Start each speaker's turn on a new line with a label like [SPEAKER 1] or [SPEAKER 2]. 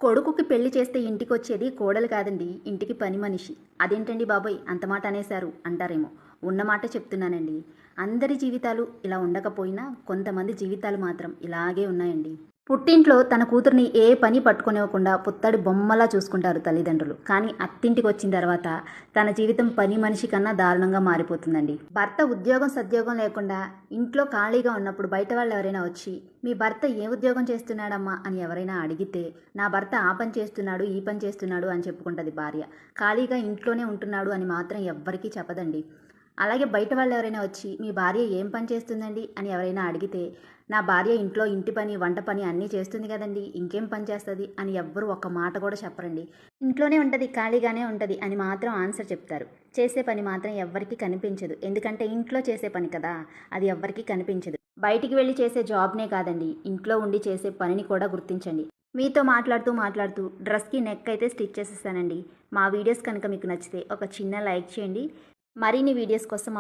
[SPEAKER 1] కొడుకుకి పెళ్లి చేస్తే ఇంటికొచ్చేది కోడలు కాదండి, ఇంటికి పని మనిషి. అదేంటండి బాబోయ్! అంత మాట అనేశారు అంటారేమో. ఉన్న మాట చెప్తున్నానండి. అందరి జీవితాలు ఇలా ఉండకపోయినా కొంతమంది జీవితాలు మాత్రం ఇలాగే ఉన్నాయండి. పుట్టింట్లో తన కూతురిని ఏ పని పట్టుకొనివ్వకుండా పుత్తడి బొమ్మలా చూసుకుంటారు తల్లిదండ్రులు. కానీ అత్తింటికి వచ్చిన తర్వాత తన జీవితం పని మనిషి కన్నా దారుణంగా మారిపోతుందండి. భర్త ఉద్యోగం సద్యోగం లేకుండా ఇంట్లో ఖాళీగా ఉన్నప్పుడు బయట వాళ్ళు ఎవరైనా వచ్చి మీ భర్త ఏ ఉద్యోగం చేస్తున్నాడమ్మా అని ఎవరైనా అడిగితే నా భర్త ఆ పని చేస్తున్నాడు ఈ పని చేస్తున్నాడు అని చెప్పుకుంటుంది భార్య. ఖాళీగా ఇంట్లోనే ఉంటున్నాడు అని మాత్రం ఎవ్వరికీ చెప్పదండి. అలాగే బయట వాళ్ళు ఎవరైనా వచ్చి మీ భార్య ఏం పని చేస్తుందండి అని ఎవరైనా అడిగితే నా భార్య ఇంట్లో ఇంటి పని వంట పని అన్నీ చేస్తుంది కదండి, ఇంకేం పని చేస్తుంది అని ఎవ్వరు ఒక్క మాట కూడా చెప్పరండి. ఇంట్లోనే ఉంటుంది ఖాళీగానే ఉంటుంది అని మాత్రం ఆన్సర్ చెప్తారు. చేసే పని మాత్రం ఎవ్వరికీ కనిపించదు. ఎందుకంటే ఇంట్లో చేసే పని కదా, అది ఎవ్వరికీ కనిపించదు. బయటికి వెళ్ళి చేసే జాబ్నే కాదండి, ఇంట్లో ఉండి చేసే పనిని కూడా గుర్తించండి. మీతో మాట్లాడుతూ డ్రెస్కి నెక్ అయితే స్టిచ్ చేసేసానండి. మా వీడియోస్ కనుక మీకు నచ్చితే ఒక చిన్న లైక్ చేయండి. మరిన్ని వీడియోస్ కోసం